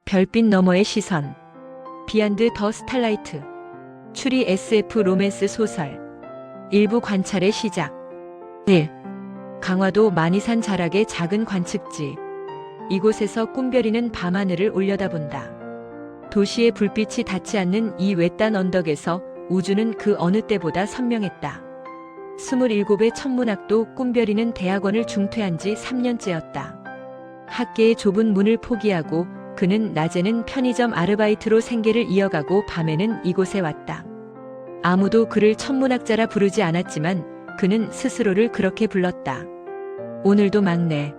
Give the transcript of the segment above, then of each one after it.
별빛 너머의 시선. 비안드 더 스타라이트. 추리 SF 로맨스 소설. 일부 관찰의 시작. 1. 강화도 마니산 자락의 작은 관측지. 이곳에서 꿈별이는 밤하늘을 올려다본다. 도시의 불빛이 닿지 않는 이 외딴 언덕에서 우주는 그 어느 때보다 선명했다. 27의 천문학도 꿈별이는 대학원을 중퇴한 지 3년째였다. 학계의 좁은 문을 포기하고 그는 낮에는 편의점 아르바이트로 생계를 이어가고 밤에는 이곳에 왔다. 아무도 그를 천문학자라 부르지 않았지만 그는 스스로를 그렇게 불렀다. 오늘도 막내.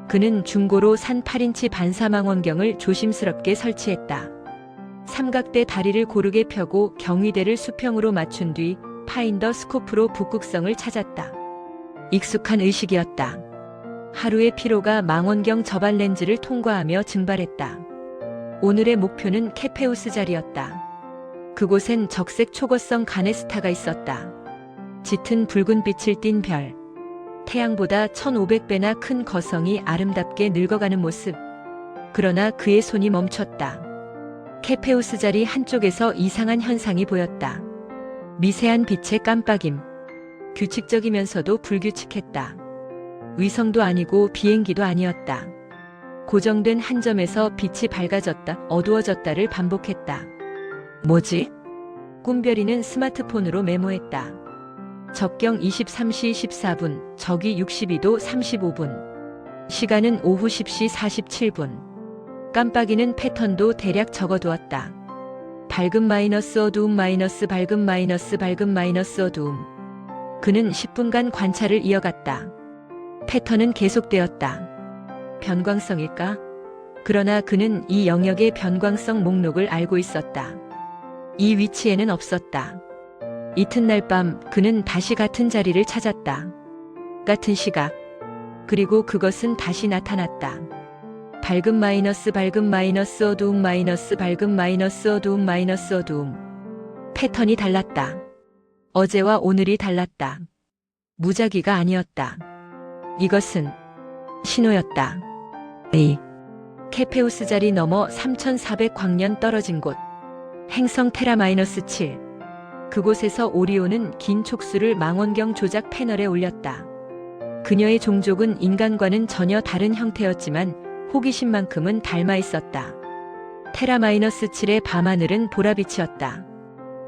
그는 중고로 산 8인치 반사망원경을 조심스럽게 설치했다. 삼각대 다리를 고르게 펴고 경위대를 수평으로 맞춘 뒤 파인더 스코프로 북극성을 찾았다. 익숙한 의식이었다. 하루의 피로가 망원경 저반 렌즈를 통과하며 증발했다. 오늘의 목표는 케페우스 자리였다. 그곳엔 적색 초고성 가네스타가 있었다. 짙은 붉은 빛을 띤 별. 태양보다 1500배나 큰 거성이 아름답게 늙어가는 모습. 그러나 그의 손이 멈췄다. 케페우스 자리 한쪽에서 이상한 현상이 보였다. 미세한 빛의 깜빡임. 규칙적이면서도 불규칙했다. 위성도 아니고 비행기도 아니었다. 고정된 한 점에서 빛이 밝아졌다, 어두워졌다를 반복했다. 뭐지? 꿈별이는 스마트폰으로 메모했다. 적경 23시 14분, 적이 62도 35분. 시간은 오후 10시 47분. 깜빡이는 패턴도 대략 적어두었다. 밝음 마이너스 어두움 마이너스 밝음 마이너스 밝음 마이너스 어두움. 그는 10분간 관찰을 이어갔다. 패턴은 계속되었다. 변광성일까? 그러나 그는 이 영역의 변광성 목록을 알고 있었다. 이 위치에는 없었다. 이튿날 밤 그는 다시 같은 자리를 찾았다. 같은 시각. 그리고 그것은 다시 나타났다. 밝음 마이너스 밝음 마이너스 어두움 마이너스 밝음 마이너스 어두움 마이너스 어두움. 패턴이 달랐다. 어제와 오늘이 달랐다. 무작위가 아니었다. 이것은 신호였다. 케페우스 자리 넘어 3400광년 떨어진 곳. 행성 테라-7. 그곳에서 오리온은 긴 촉수를 망원경 조작 패널에 올렸다. 그녀의 종족은 인간과는 전혀 다른 형태였지만 호기심만큼은 닮아 있었다. 테라-7의 밤하늘은 보라빛이었다.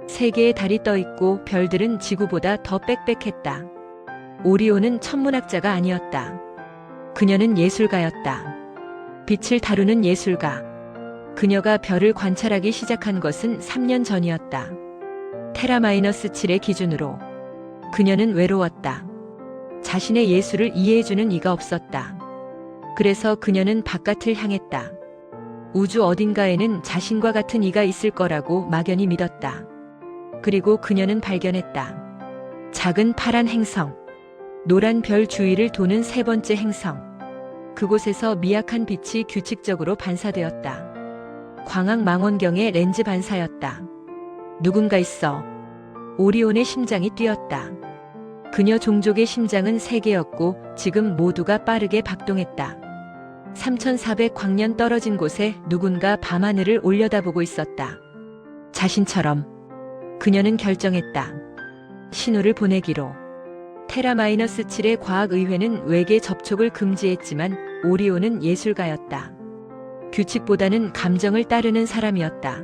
세 개의 달이 떠있고 별들은 지구보다 더 빽빽했다. 오리온은 천문학자가 아니었다. 그녀는 예술가였다. 빛을 다루는 예술가. 그녀가 별을 관찰하기 시작한 것은 3년 전이었다. 테라-7의 기준으로. 그녀는 외로웠다. 자신의 예술을 이해해주는 이가 없었다. 그래서 그녀는 바깥을 향했다. 우주 어딘가에는 자신과 같은 이가 있을 거라고 막연히 믿었다. 그리고 그녀는 발견했다. 작은 파란 행성. 노란 별 주위를 도는 세 번째 행성. 그곳에서 미약한 빛이 규칙적으로 반사되었다. 광학 망원경의 렌즈 반사였다. 누군가 있어. 오리온의 심장이 뛰었다. 그녀 종족의 심장은 3개였고 지금 모두가 빠르게 박동했다. 3400광년 떨어진 곳에 누군가 밤하늘을 올려다보고 있었다. 자신처럼. 그녀는 결정했다. 신호를 보내기로. 테라-7의 과학의회는 외계 접촉을 금지했지만 오리온은 예술가였다. 규칙보다는 감정을 따르는 사람이었다.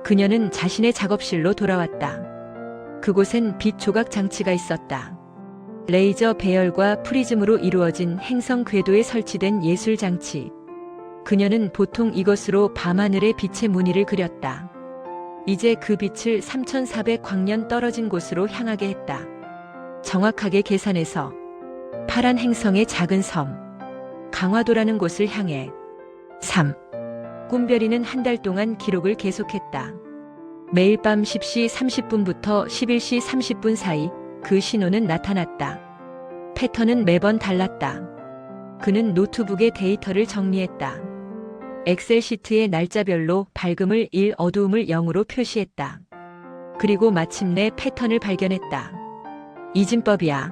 그녀는 자신의 작업실로 돌아왔다. 그곳엔 빛 조각 장치가 있었다. 레이저 배열과 프리즘으로 이루어진 행성 궤도에 설치된 예술 장치. 그녀는 보통 이것으로 밤하늘의 빛의 무늬를 그렸다. 이제 그 빛을 3400광년 떨어진 곳으로 향하게 했다. 정확하게 계산해서 파란 행성의 작은 섬, 강화도라는 곳을 향해. 3. 꿈별이는 한 달 동안 기록을 계속했다. 매일 밤 10시 30분부터 11시 30분 사이 그 신호는 나타났다. 패턴은 매번 달랐다. 그는 노트북에 데이터를 정리했다. 엑셀 시트의 날짜별로 밝음을 1, 어두움을 0으로 표시했다. 그리고 마침내 패턴을 발견했다. 이진법이야.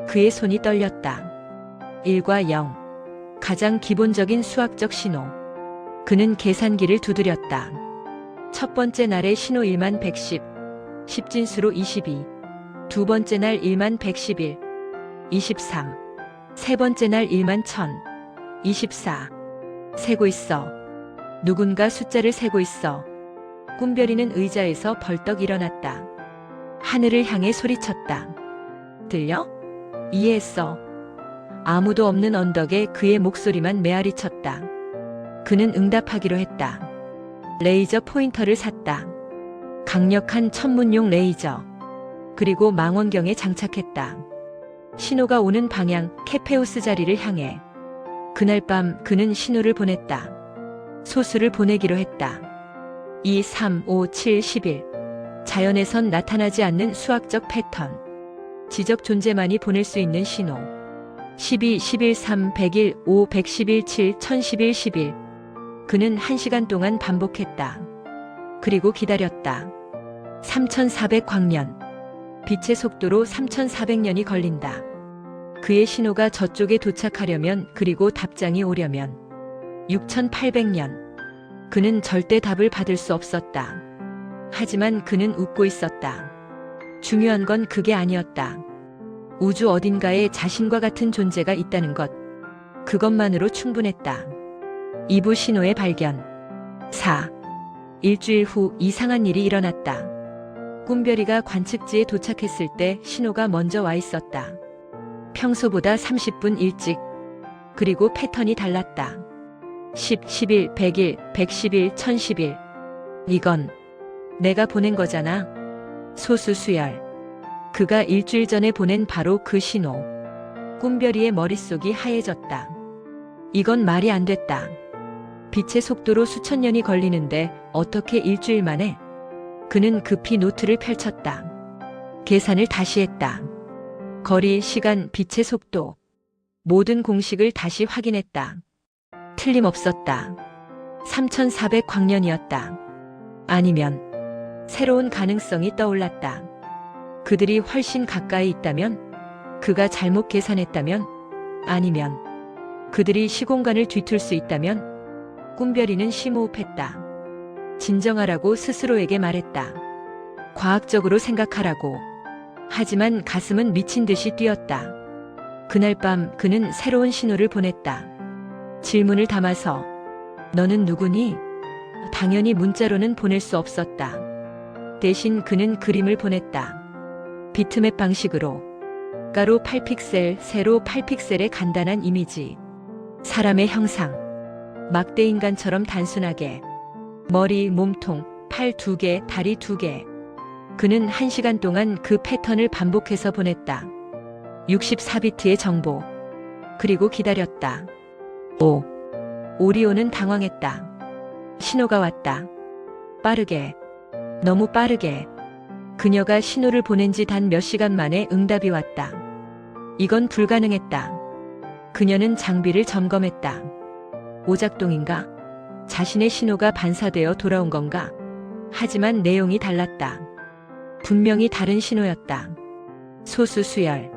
그의 손이 떨렸다. 1과 0. 가장 기본적인 수학적 신호. 그는 계산기를 두드렸다. 첫 번째 날에 신호 1만 110, 10진수로 22. 두 번째 날 1만 111, 23. 세 번째 날 1만 1000, 24. 세고 있어. 누군가 숫자를 세고 있어. 꿈별이는 의자에서 벌떡 일어났다. 하늘을 향해 소리쳤다. 들려? 이해했어. 아무도 없는 언덕에 그의 목소리만 메아리쳤다. 그는 응답하기로 했다. 레이저 포인터를 샀다. 강력한 천문용 레이저. 그리고 망원경에 장착했다. 신호가 오는 방향 케페우스 자리를 향해. 그날 밤 그는 신호를 보냈다. 소수를 보내기로 했다. 2, 3, 5, 7, 11. 자연에선 나타나지 않는 수학적 패턴. 지적 존재만이 보낼 수 있는 신호. 12, 11, 3, 101, 5, 111, 7, 1011, 11. 그는 1시간 동안 반복했다. 그리고 기다렸다. 3400광년. 빛의 속도로 3400년이 걸린다. 그의 신호가 저쪽에 도착하려면 그리고 답장이 오려면 6800년. 그는 절대 답을 받을 수 없었다. 하지만 그는 웃고 있었다. 중요한 건 그게 아니었다. 우주 어딘가에 자신과 같은 존재가 있다는 것. 그것만으로 충분했다. 2부 신호의 발견. 4. 일주일 후 이상한 일이 일어났다. 꿈별이가 관측지에 도착했을 때 신호가 먼저 와 있었다. 평소보다 30분 일찍. 그리고 패턴이 달랐다. 10, 11, 100일, 111, 1011. 이건 내가 보낸 거잖아. 소수 수열. 그가 일주일 전에 보낸 바로 그 신호. 꿈별이의 머릿속이 하얘졌다. 이건 말이 안 됐다. 빛의 속도로 수천 년이 걸리는데 어떻게 일주일 만에? 그는 급히 노트를 펼쳤다. 계산을 다시 했다. 거리, 시간, 빛의 속도. 모든 공식을 다시 확인했다. 틀림없었다. 3400광년이었다. 아니면 새로운 가능성이 떠올랐다. 그들이 훨씬 가까이 있다면? 그가 잘못 계산했다면? 아니면 그들이 시공간을 뒤틀 수 있다면? 꿈별이는 심호흡했다. 진정하라고 스스로에게 말했다. 과학적으로 생각하라고. 하지만 가슴은 미친 듯이 뛰었다. 그날 밤 그는 새로운 신호를 보냈다. 질문을 담아서 너는 누구니? 당연히 문자로는 보낼 수 없었다. 대신 그는 그림을 보냈다. 비트맵 방식으로. 가로 8픽셀, 세로 8픽셀의 간단한 이미지. 사람의 형상. 막대 인간처럼 단순하게. 머리, 몸통, 팔 2개, 다리 2개. 그는 1시간 동안 그 패턴을 반복해서 보냈다. 64비트의 정보. 그리고 기다렸다. 오리온은 당황했다. 신호가 왔다. 빠르게. 너무 빠르게. 그녀가 신호를 보낸 지 단 몇 시간 만에 응답이 왔다. 이건 불가능했다. 그녀는 장비를 점검했다. 오작동인가? 자신의 신호가 반사되어 돌아온 건가? 하지만 내용이 달랐다. 분명히 다른 신호였다. 소수 수열.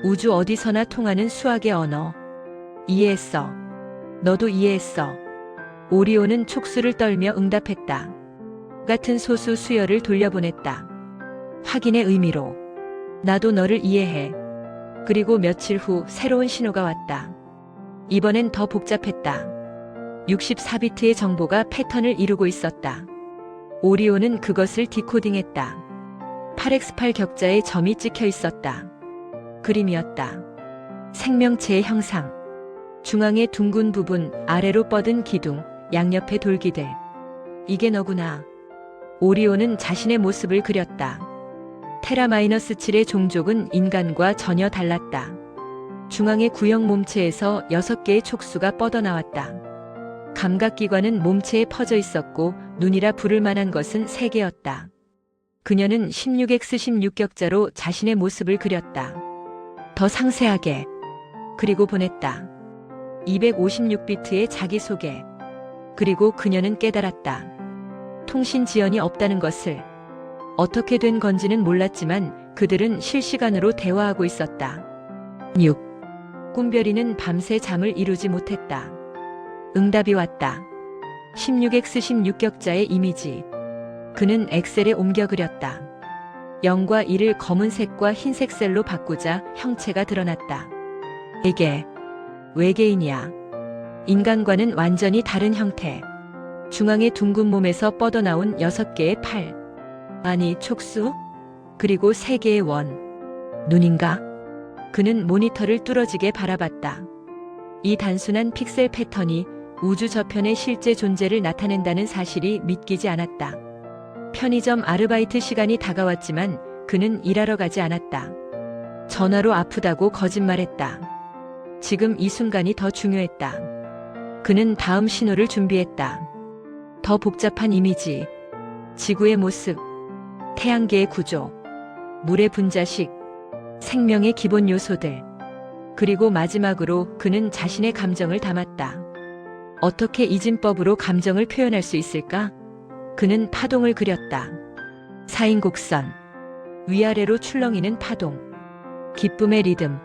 우주 어디서나 통하는 수학의 언어. 이해했어. 너도 이해했어. 오리온은 촉수를 떨며 응답했다. 같은 소수 수열을 돌려보냈다. 확인의 의미로. 나도 너를 이해해. 그리고 며칠 후 새로운 신호가 왔다. 이번엔 더 복잡했다. 64비트의 정보가 패턴을 이루고 있었다. 오리온은 그것을 디코딩했다. 8x8 격자에 점이 찍혀 있었다. 그림이었다. 생명체의 형상. 중앙의 둥근 부분, 아래로 뻗은 기둥, 양옆의 돌기들. 이게 너구나. 오리온은 자신의 모습을 그렸다. 테라-7의 종족은 인간과 전혀 달랐다. 중앙의 구형 몸체에서 6개의 촉수가 뻗어나왔다. 감각기관은 몸체에 퍼져 있었고 눈이라 부를 만한 것은 3개였다. 그녀는 16x16 격자로 자신의 모습을 그렸다. 더 상세하게. 그리고 보냈다. 256비트의 자기소개. 그리고 그녀는 깨달았다. 통신 지연이 없다는 것을. 어떻게 된 건지는 몰랐지만 그들은 실시간으로 대화하고 있었다. 6. 꿈별이는 밤새 잠을 이루지 못했다. 응답이 왔다. 16x16격자의 이미지. 그는 엑셀에 옮겨 그렸다. 0과 1을 검은색과 흰색 셀로 바꾸자 형체가 드러났다. 이게 외계인이야. 인간과는 완전히 다른 형태. 중앙의 둥근 몸에서 뻗어나온 6개의 팔. 아니, 촉수? 그리고 3개의 원. 눈인가? 그는 모니터를 뚫어지게 바라봤다. 이 단순한 픽셀 패턴이 우주 저편의 실제 존재를 나타낸다는 사실이 믿기지 않았다. 편의점 아르바이트 시간이 다가왔지만 그는 일하러 가지 않았다. 전화로 아프다고 거짓말했다. 지금 이 순간이 더 중요했다. 그는 다음 신호를 준비했다. 더 복잡한 이미지, 지구의 모습, 태양계의 구조, 물의 분자식, 생명의 기본 요소들. 그리고 마지막으로 그는 자신의 감정을 담았다. 어떻게 이진법으로 감정을 표현할 수 있을까? 그는 파동을 그렸다. 사인곡선, 위아래로 출렁이는 파동, 기쁨의 리듬.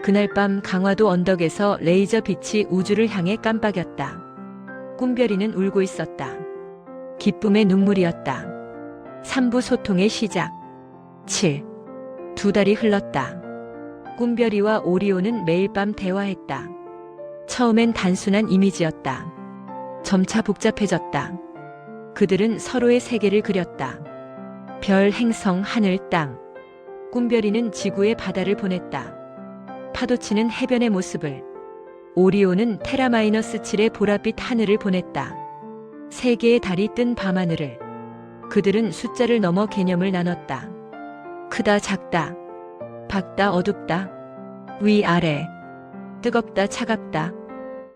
그날 밤 강화도 언덕에서 레이저 빛이 우주를 향해 깜빡였다. 꿈별이는 울고 있었다. 기쁨의 눈물이었다. 3부 소통의 시작. 7. 2달이 흘렀다. 꿈별이와 오리온은 매일 밤 대화했다. 처음엔 단순한 이미지였다. 점차 복잡해졌다. 그들은 서로의 세계를 그렸다. 별, 행성, 하늘, 땅. 꿈별이는 지구의 바다를 보냈다. 파도치는 해변의 모습을. 오리온은 테라-7의 보랏빛 하늘을 보냈다. 3개의 달이 뜬 밤하늘을. 그들은 숫자를 넘어 개념을 나눴다. 크다, 작다. 밝다, 어둡다. 위아래. 뜨겁다, 차갑다.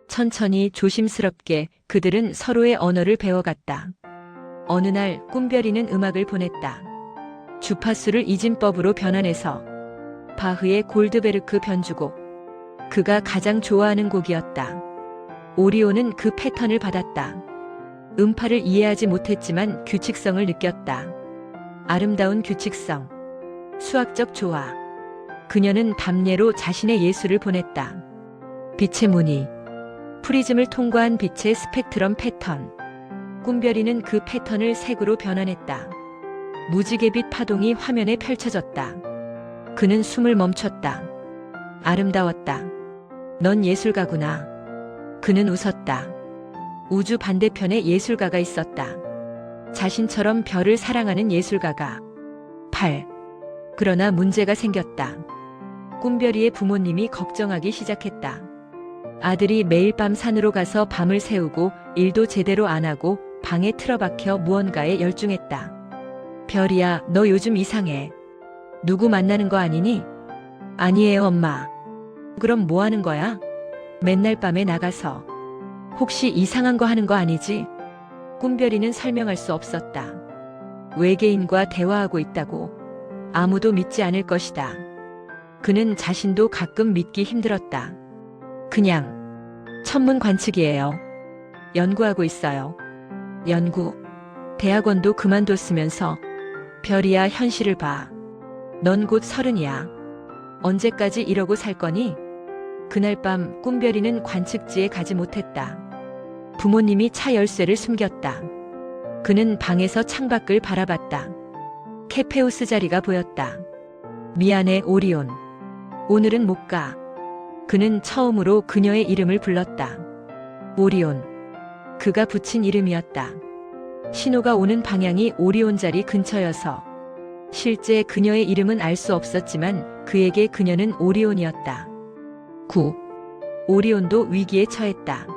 천천히 조심스럽게 그들은 서로의 언어를 배워갔다. 어느 날 꿈별이는 음악을 보냈다. 주파수를 이진법으로 변환해서 바흐의 골드베르크 변주곡. 그가 가장 좋아하는 곡이었다. 오리온은 그 패턴을 받았다. 음파를 이해하지 못했지만 규칙성을 느꼈다. 아름다운 규칙성. 수학적 조화. 그녀는 담례로 자신의 예술을 보냈다. 빛의 무늬. 프리즘을 통과한 빛의 스펙트럼 패턴. 꿈별이는 그 패턴을 색으로 변환했다. 무지개빛 파동이 화면에 펼쳐졌다. 그는 숨을 멈췄다. 아름다웠다. 넌 예술가구나. 그는 웃었다. 우주 반대편에 예술가가 있었다. 자신처럼 별을 사랑하는 예술가가. 8. 그러나 문제가 생겼다. 꿈별이의 부모님이 걱정하기 시작했다. 아들이 매일 밤 산으로 가서 밤을 새우고 일도 제대로 안 하고 방에 틀어박혀 무언가에 열중했다. 별이야, 너 요즘 이상해. 누구 만나는 거 아니니? 아니에요, 엄마. 그럼 뭐 하는 거야? 맨날 밤에 나가서. 혹시 이상한 거 하는 거 아니지? 꿈별이는 설명할 수 없었다. 외계인과 대화하고 있다고. 아무도 믿지 않을 것이다. 그는 자신도 가끔 믿기 힘들었다. 그냥 천문 관측이에요. 연구하고 있어요. 연구. 대학원도 그만뒀으면서. 별이야, 현실을 봐. 넌 곧 30이야. 언제까지 이러고 살 거니? 그날 밤 꿈별이는 관측지에 가지 못했다. 부모님이 차 열쇠를 숨겼다. 그는 방에서 창밖을 바라봤다. 케페우스 자리가 보였다. 미안해, 오리온. 오늘은 못 가. 그는 처음으로 그녀의 이름을 불렀다. 오리온. 그가 붙인 이름이었다. 신호가 오는 방향이 오리온 자리 근처여서. 실제 그녀의 이름은 알 수 없었지만 그에게 그녀는 오리온이었다. 9. 오리온도 위기에 처했다.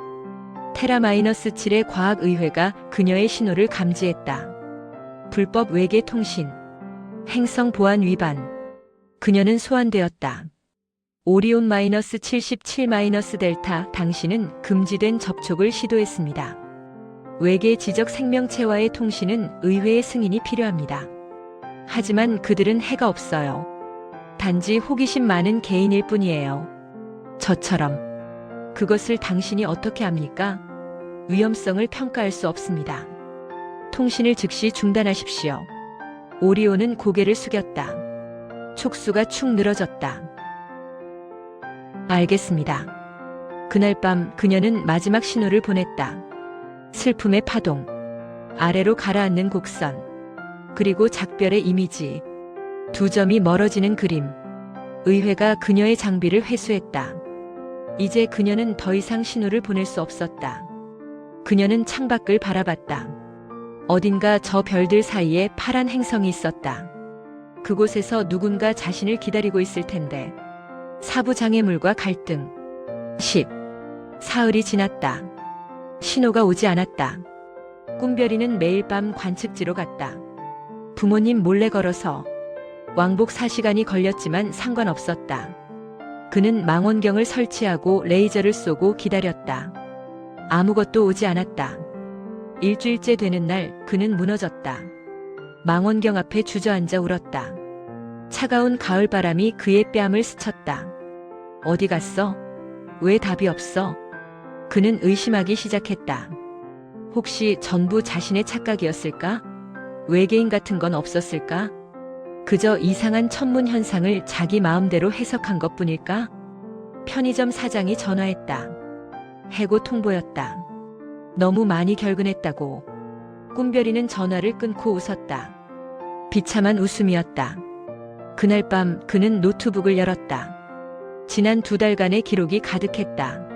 테라-7의 과학의회가 그녀의 신호를 감지했다. 불법 외계 통신. 행성 보안 위반. 그녀는 소환되었다. 오리온-77-델타 당신은 금지된 접촉을 시도했습니다. 외계 지적 생명체와의 통신은 의회의 승인이 필요합니다. 하지만 그들은 해가 없어요. 단지 호기심 많은 개인일 뿐이에요. 저처럼. 그것을 당신이 어떻게 합니까? 위험성을 평가할 수 없습니다. 통신을 즉시 중단하십시오. 오리온은 고개를 숙였다. 촉수가 축 늘어졌다. 알겠습니다. 그날 밤 그녀는 마지막 신호를 보냈다. 슬픔의 파동, 아래로 가라앉는 곡선, 그리고 작별의 이미지, 두 점이 멀어지는 그림. 의회가 그녀의 장비를 회수했다. 이제 그녀는 더 이상 신호를 보낼 수 없었다. 그녀는 창밖을 바라봤다. 어딘가 저 별들 사이에 파란 행성이 있었다. 그곳에서 누군가 자신을 기다리고 있을 텐데. 사부 장애물과 갈등. 10. 사흘이 지났다. 신호가 오지 않았다. 꿈별이는 매일 밤 관측지로 갔다. 부모님 몰래 걸어서 왕복 4시간이 걸렸지만 상관없었다. 그는 망원경을 설치하고 레이저를 쏘고 기다렸다. 아무것도 오지 않았다. 일주일째 되는 날 그는 무너졌다. 망원경 앞에 주저앉아 울었다. 차가운 가을바람이 그의 뺨을 스쳤다. 어디 갔어? 왜 답이 없어? 그는 의심하기 시작했다. 혹시 전부 자신의 착각이었을까? 외계인 같은 건 없었을까? 그저 이상한 천문 현상을 자기 마음대로 해석한 것뿐일까? 편의점 사장이 전화했다. 해고 통보였다. 너무 많이 결근했다고. 꿈별이는 전화를 끊고 웃었다. 비참한 웃음이었다. 그날 밤 그는 노트북을 열었다. 지난 2달간의 기록이 가득했다.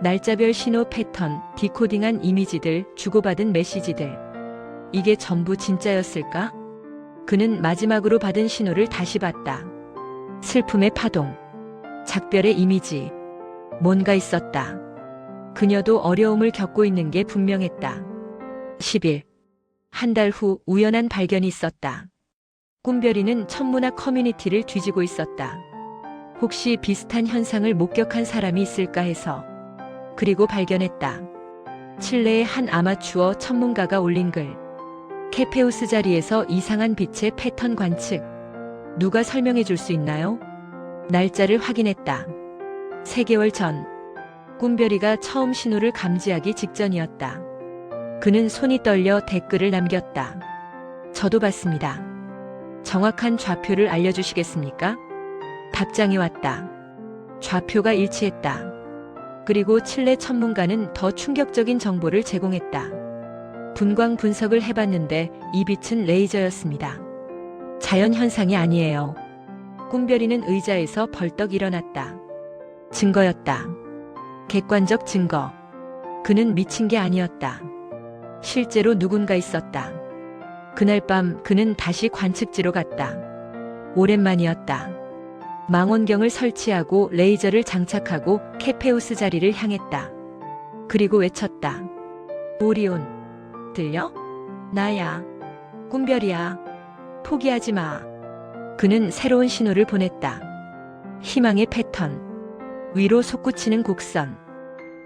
날짜별 신호 패턴, 디코딩한 이미지들, 주고받은 메시지들. 이게 전부 진짜였을까? 그는 마지막으로 받은 신호를 다시 봤다. 슬픔의 파동, 작별의 이미지. 뭔가 있었다. 그녀도 어려움을 겪고 있는 게 분명했다. 10일. 한 달 후 우연한 발견이 있었다. 꿈별이는 천문학 커뮤니티를 뒤지고 있었다. 혹시 비슷한 현상을 목격한 사람이 있을까 해서. 그리고 발견했다. 칠레의 한 아마추어 천문가가 올린 글. 케페우스 자리에서 이상한 빛의 패턴 관측. 누가 설명해 줄 수 있나요? 날짜를 확인했다. 3개월 전. 꿈별이가 처음 신호를 감지하기 직전이었다. 그는 손이 떨려 댓글을 남겼다. 저도 봤습니다. 정확한 좌표를 알려주시겠습니까? 답장이 왔다. 좌표가 일치했다. 그리고 칠레 천문가는 더 충격적인 정보를 제공했다. 분광 분석을 해봤는데 이 빛은 레이저였습니다. 자연 현상이 아니에요. 꿈별이는 의자에서 벌떡 일어났다. 증거였다. 객관적 증거. 그는 미친 게 아니었다. 실제로 누군가 있었다. 그날 밤 그는 다시 관측지로 갔다. 오랜만이었다. 망원경을 설치하고 레이저를 장착하고 케페우스 자리를 향했다. 그리고 외쳤다. 오리온. 들려? 나야. 꿈별이야. 포기하지 마. 그는 새로운 신호를 보냈다. 희망의 패턴. 위로 솟구치는 곡선.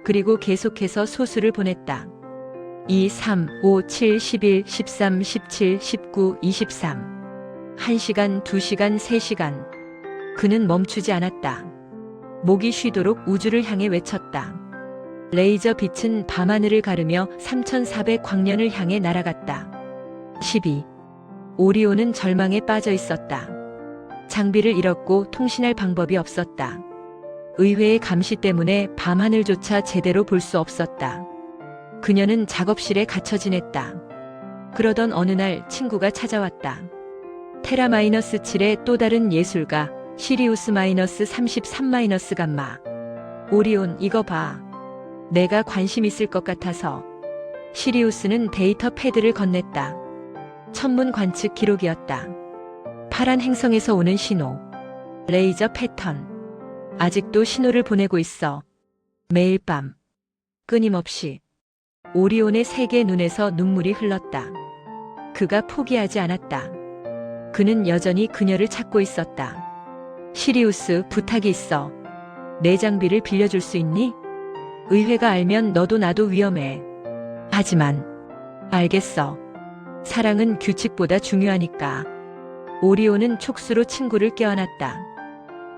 그리고 계속해서 소수를 보냈다. 2, 3, 5, 7, 11, 13, 17, 19, 23. 1시간, 2시간, 3시간. 그는 멈추지 않았다. 목이 쉬도록 우주를 향해 외쳤다. 레이저 빛은 밤하늘을 가르며 3400광년을 향해 날아갔다. 12. 오리온은 절망에 빠져 있었다. 장비를 잃었고 통신할 방법이 없었다. 의회의 감시 때문에 밤하늘조차 제대로 볼 수 없었다. 그녀는 작업실에 갇혀 지냈다. 그러던 어느 날 친구가 찾아왔다. 테라-7의 또 다른 예술가 시리우스-33- 감마. 오리온 이거 봐. 내가 관심 있을 것 같아서. 시리우스는 데이터 패드를 건넸다. 천문 관측 기록이었다. 파란 행성에서 오는 신호. 레이저 패턴. 아직도 신호를 보내고 있어. 매일 밤. 끊임없이. 오리온의 세계 눈에서 눈물이 흘렀다. 그가 포기하지 않았다. 그는 여전히 그녀를 찾고 있었다. 시리우스, 부탁이 있어. 내 장비를 빌려줄 수 있니? 의회가 알면 너도 나도 위험해. 하지만. 알겠어. 사랑은 규칙보다 중요하니까. 오리온은 촉수로 친구를 껴안았다.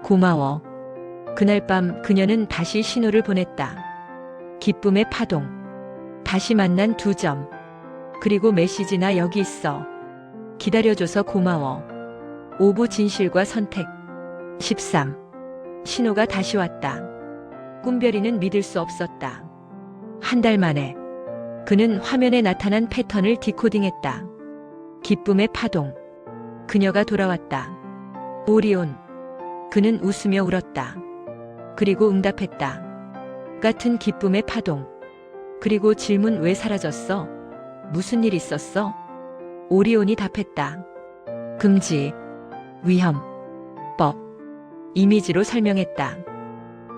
고마워. 그날 밤 그녀는 다시 신호를 보냈다. 기쁨의 파동. 다시 만난 2점. 그리고 메시지나 여기 있어. 기다려줘서 고마워. 오부 진실과 선택. 13. 신호가 다시 왔다. 꿈별이는 믿을 수 없었다. 한 달 만에. 그는 화면에 나타난 패턴을 디코딩했다. 기쁨의 파동. 그녀가 돌아왔다. 오리온. 그는 웃으며 울었다. 그리고 응답했다. 같은 기쁨의 파동. 그리고 질문 왜 사라졌어? 무슨 일 있었어? 오리온이 답했다. 금지. 위험. 법. 이미지로 설명했다.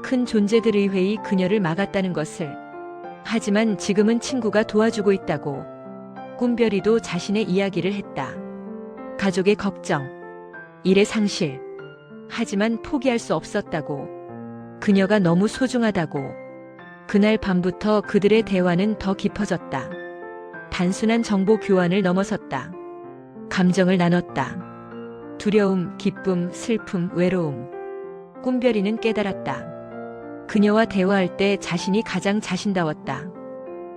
큰 존재들의 회의 그녀를 막았다는 것을. 하지만 지금은 친구가 도와주고 있다고. 꿈별이도 자신의 이야기를 했다. 가족의 걱정. 일의 상실. 하지만 포기할 수 없었다고. 그녀가 너무 소중하다고. 그날 밤부터 그들의 대화는 더 깊어졌다. 단순한 정보 교환을 넘어섰다. 감정을 나눴다. 두려움, 기쁨, 슬픔, 외로움. 꿈별이는 깨달았다. 그녀와 대화할 때 자신이 가장 자신다웠다.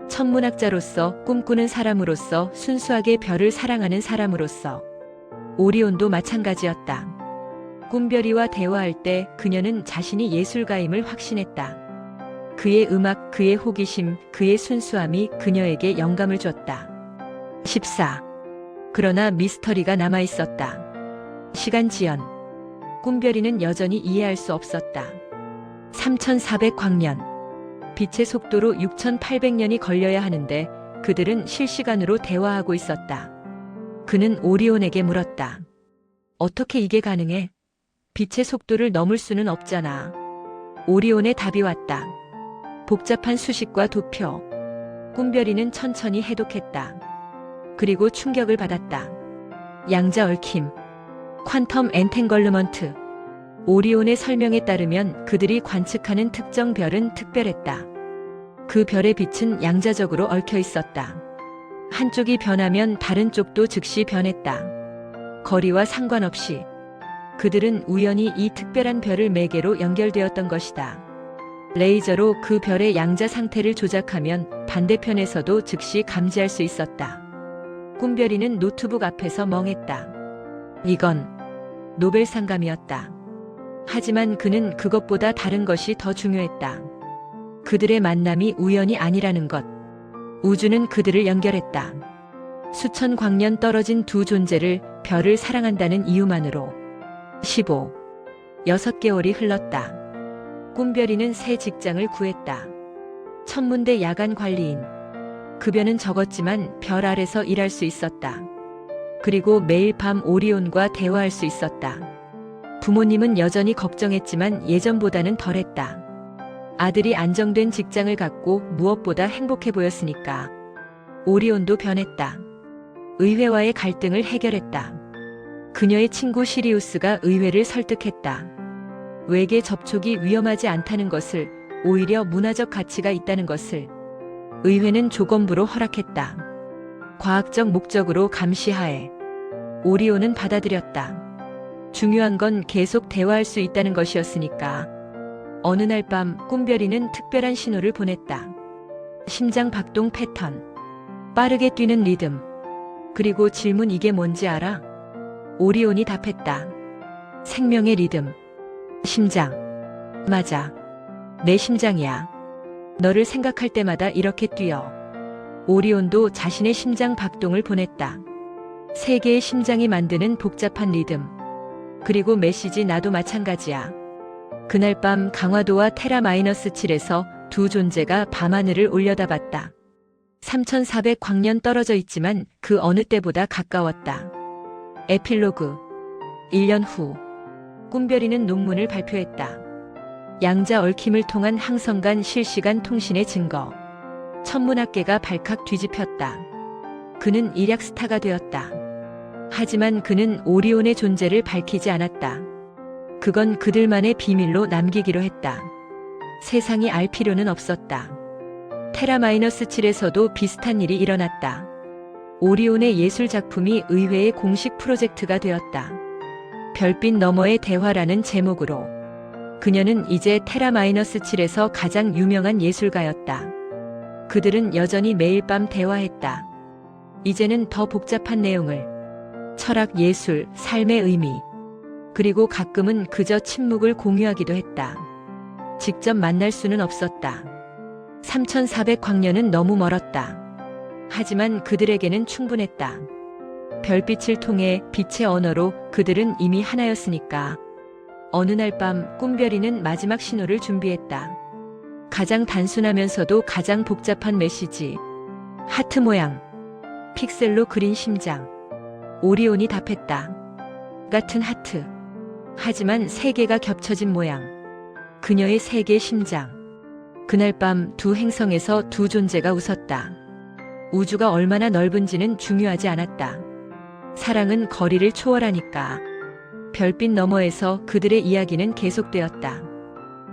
천문학자로서, 꿈꾸는 사람으로서, 순수하게 별을 사랑하는 사람으로서. 오리온도 마찬가지였다. 꿈별이와 대화할 때 그녀는 자신이 예술가임을 확신했다. 그의 음악, 그의 호기심, 그의 순수함이 그녀에게 영감을 줬다. 14. 그러나 미스터리가 남아있었다. 시간 지연. 꿈별이는 여전히 이해할 수 없었다. 3400광년. 빛의 속도로 6800년이 걸려야 하는데 그들은 실시간으로 대화하고 있었다. 그는 오리온에게 물었다. 어떻게 이게 가능해? 빛의 속도를 넘을 수는 없잖아. 오리온의 답이 왔다. 복잡한 수식과 도표. 꿈별이는 천천히 해독했다. 그리고 충격을 받았다. 양자 얽힘. 퀀텀 엔탱걸르먼트. 오리온의 설명에 따르면 그들이 관측하는 특정 별은 특별했다. 그 별의 빛은 양자적으로 얽혀 있었다. 한쪽이 변하면 다른 쪽도 즉시 변했다. 거리와 상관없이. 그들은 우연히 이 특별한 별을 매개로 연결되었던 것이다. 레이저로 그 별의 양자 상태를 조작하면 반대편에서도 즉시 감지할 수 있었다. 꿈별이는 노트북 앞에서 멍했다. 이건 노벨상감이었다. 하지만 그는 그것보다 다른 것이 더 중요했다. 그들의 만남이 우연이 아니라는 것. 우주는 그들을 연결했다. 수천 광년 떨어진 두 존재를, 별을 사랑한다는 이유만으로. 15. 6개월이 흘렀다. 꿈별이는 새 직장을 구했다. 천문대 야간 관리인. 급여는 적었지만 별 아래서 일할 수 있었다. 그리고 매일 밤 오리온과 대화할 수 있었다. 부모님은 여전히 걱정했지만 예전보다는 덜했다. 아들이 안정된 직장을 갖고 무엇보다 행복해 보였으니까. 오리온도 변했다. 의회와의 갈등을 해결했다. 그녀의 친구 시리우스가 의회를 설득했다. 외계 접촉이 위험하지 않다는 것을, 오히려 문화적 가치가 있다는 것을. 의회는 조건부로 허락했다. 과학적 목적으로 감시하에. 오리온은 받아들였다. 중요한 건 계속 대화할 수 있다는 것이었으니까. 어느 날 밤 꿈별이는 특별한 신호를 보냈다. 심장 박동 패턴. 빠르게 뛰는 리듬. 그리고 질문 이게 뭔지 알아? 오리온이 답했다. 생명의 리듬. 심장. 맞아. 내 심장이야. 너를 생각할 때마다 이렇게 뛰어. 오리온도 자신의 심장 박동을 보냈다. 세 개의 심장이 만드는 복잡한 리듬. 그리고 메시지 나도 마찬가지야. 그날 밤 강화도와 테라-7에서 두 존재가 밤하늘을 올려다봤다. 3400광년 떨어져 있지만 그 어느 때보다 가까웠다. 에필로그. 1년 후. 꿈별이는 논문을 발표했다. 양자 얽힘을 통한 항성 간 실시간 통신의 증거. 천문학계가 발칵 뒤집혔다. 그는 일약 스타가 되었다. 하지만 그는 오리온의 존재를 밝히지 않았다. 그건 그들만의 비밀로 남기기로 했다. 세상이 알 필요는 없었다. 테라-7에서도 비슷한 일이 일어났다. 오리온의 예술 작품이 의회의 공식 프로젝트가 되었다. 별빛 너머의 대화라는 제목으로. 그녀는 이제 테라-7에서 가장 유명한 예술가였다. 그들은 여전히 매일 밤 대화했다. 이제는 더 복잡한 내용을. 철학, 예술, 삶의 의미. 그리고 가끔은 그저 침묵을 공유하기도 했다. 직접 만날 수는 없었다. 3400광년은 너무 멀었다. 하지만 그들에게는 충분했다. 별빛을 통해 빛의 언어로 그들은 이미 하나였으니까. 어느 날 밤 꿈별이는 마지막 신호를 준비했다. 가장 단순하면서도 가장 복잡한 메시지. 하트 모양. 픽셀로 그린 심장. 오리온이 답했다. 같은 하트. 하지만 세 개가 겹쳐진 모양. 그녀의 세 개의 심장. 그날 밤 두 행성에서 두 존재가 웃었다. 우주가 얼마나 넓은지는 중요하지 않았다. 사랑은 거리를 초월하니까. 별빛 너머에서 그들의 이야기는 계속되었다.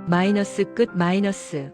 마이너스 끝 마이너스.